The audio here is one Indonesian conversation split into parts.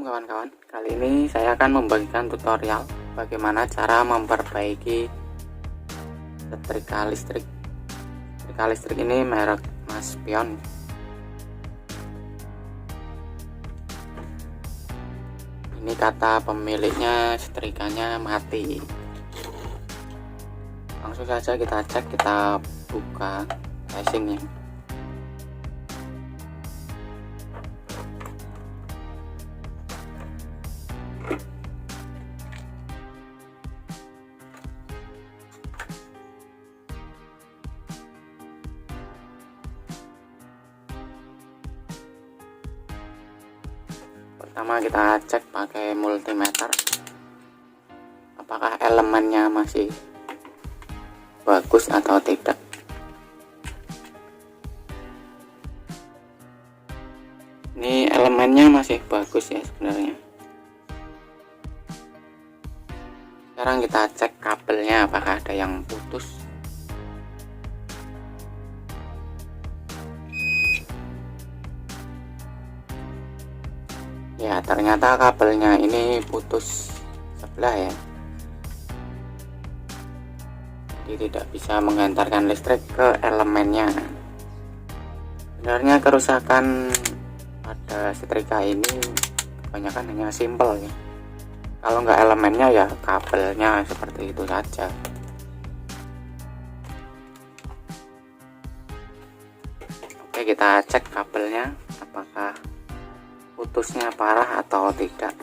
Assalamualaikum kawan-kawan. Kali ini saya akan membagikan tutorial bagaimana cara memperbaiki setrika listrik. Setrika listrik ini merek Mas Pion. Ini kata pemiliknya setrikanya mati. Langsung saja kita cek, kita buka casingnya. Pertama kita cek pakai multimeter apakah elemennya masih bagus atau tidak. Ini elemennya masih bagus ya sebenarnya. Sekarang kita cek kabelnya apakah ada yang putus. Ya, ternyata kabelnya ini putus sebelah ya. Jadi tidak bisa menghantarkan listrik ke elemennya. Sebenarnya kerusakan pada setrika ini kebanyakan hanya simpel ya. Kalau nggak elemennya ya kabelnya, seperti itu saja. Oke, kita cek kabelnya apakah putusnya parah atau tidak.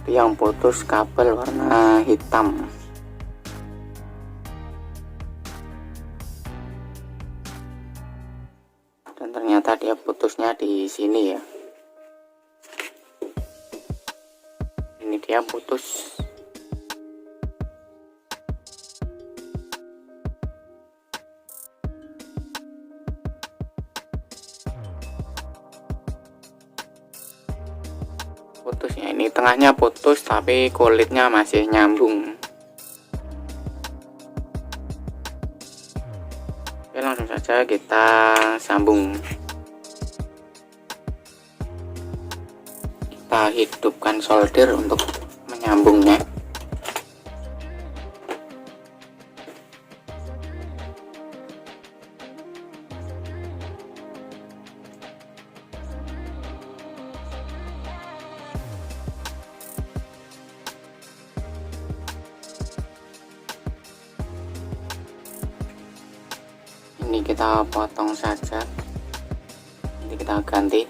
Tapi yang putus kabel warna hitam. Dan ternyata dia putusnya di sini ya. Ini dia putus. Putusnya ini tengahnya putus tapi kulitnya masih nyambung. Oke, langsung saja kita sambung. Kita hidupkan solder untuk menyambungnya. Ini kita potong saja, nanti kita ganti.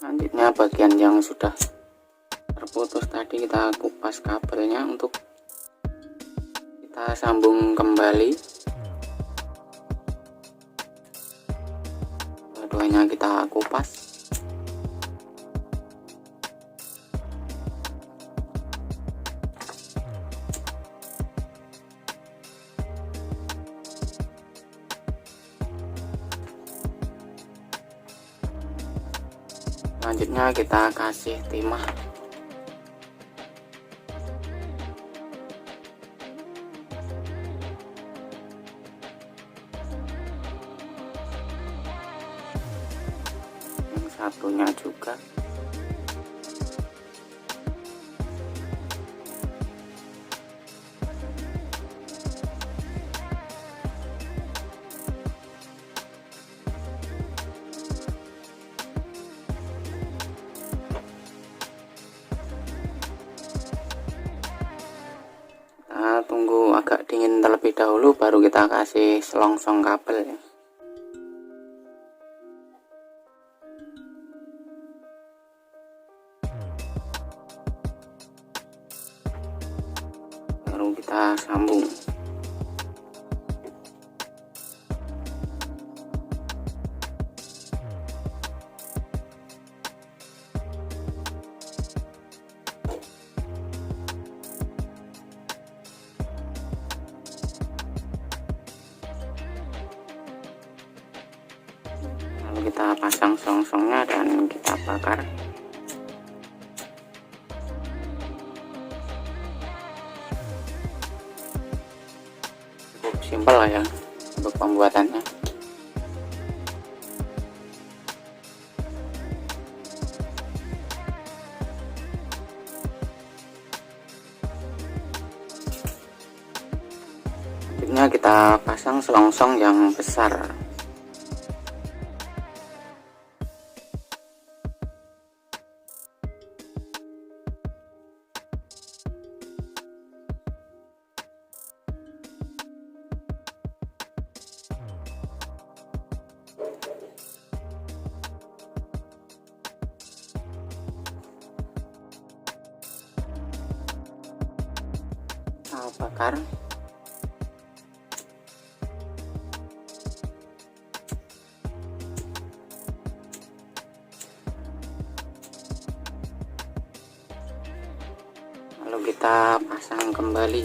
Selanjutnya bagian yang sudah terputus tadi kita kupas kabelnya untuk kita sambung kembali. Keduanya kita kupas. Selanjutnya kita kasih timah. Satunya juga. agak dingin terlebih dahulu, baru kita kasih selongsong kabel ya. Baru kita sambung. Lalu kita pasang selongsongnya dan kita bakar. Cukup simpel lah ya untuk pembuatannya. Selanjutnya kita pasang selongsong yang besar. Kita bakar. Lalu kita pasang kembali.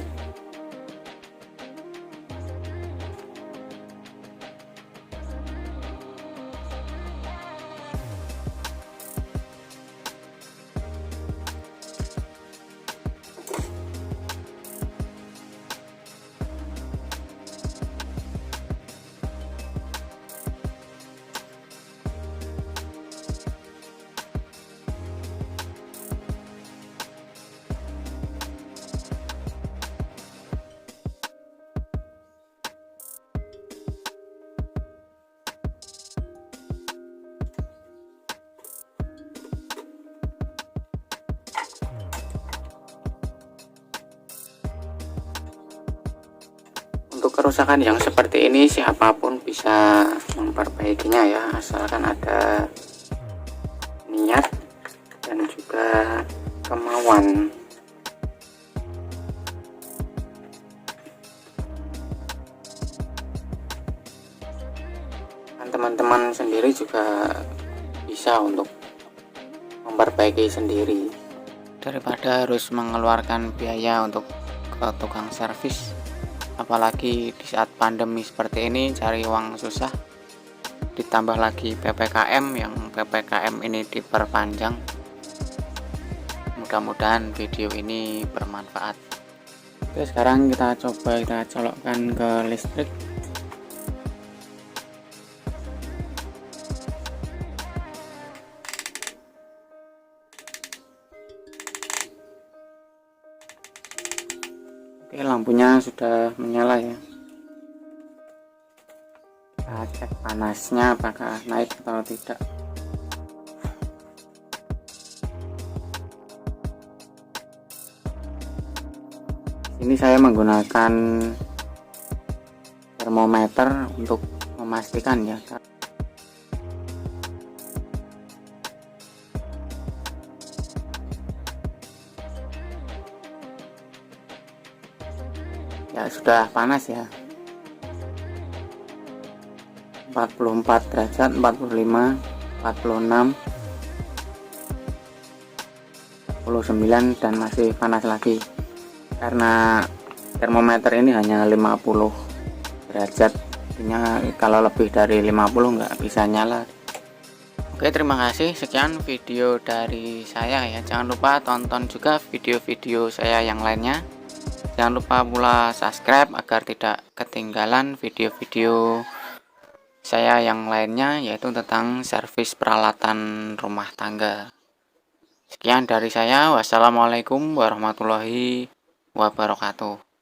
Untuk kerusakan yang seperti ini siapapun bisa memperbaikinya ya, asalkan ada niat dan juga kemauan. Teman-teman sendiri juga bisa untuk memperbaiki sendiri daripada harus mengeluarkan biaya untuk ke tukang servis. Apalagi di saat pandemi seperti ini cari uang susah, ditambah lagi PPKM yang PPKM ini diperpanjang. Mudah-mudahan video ini bermanfaat. Oke, sekarang kita coba kita colokkan ke listrik. Oke, lampunya sudah menyala ya. Kita cek panasnya apakah naik atau tidak. Ini saya menggunakan termometer untuk memastikan ya. Ya sudah panas ya, 44 derajat, 45, 46, 49 dan masih panas lagi karena termometer ini hanya 50 derajat, artinya kalau lebih dari 50 nggak bisa nyala. Oke, terima kasih, sekian video dari saya ya. Jangan lupa tonton juga video-video saya yang lainnya. Jangan lupa pula subscribe agar tidak ketinggalan video-video saya yang lainnya, yaitu tentang servis peralatan rumah tangga. Sekian dari saya. Wassalamualaikum warahmatullahi wabarakatuh.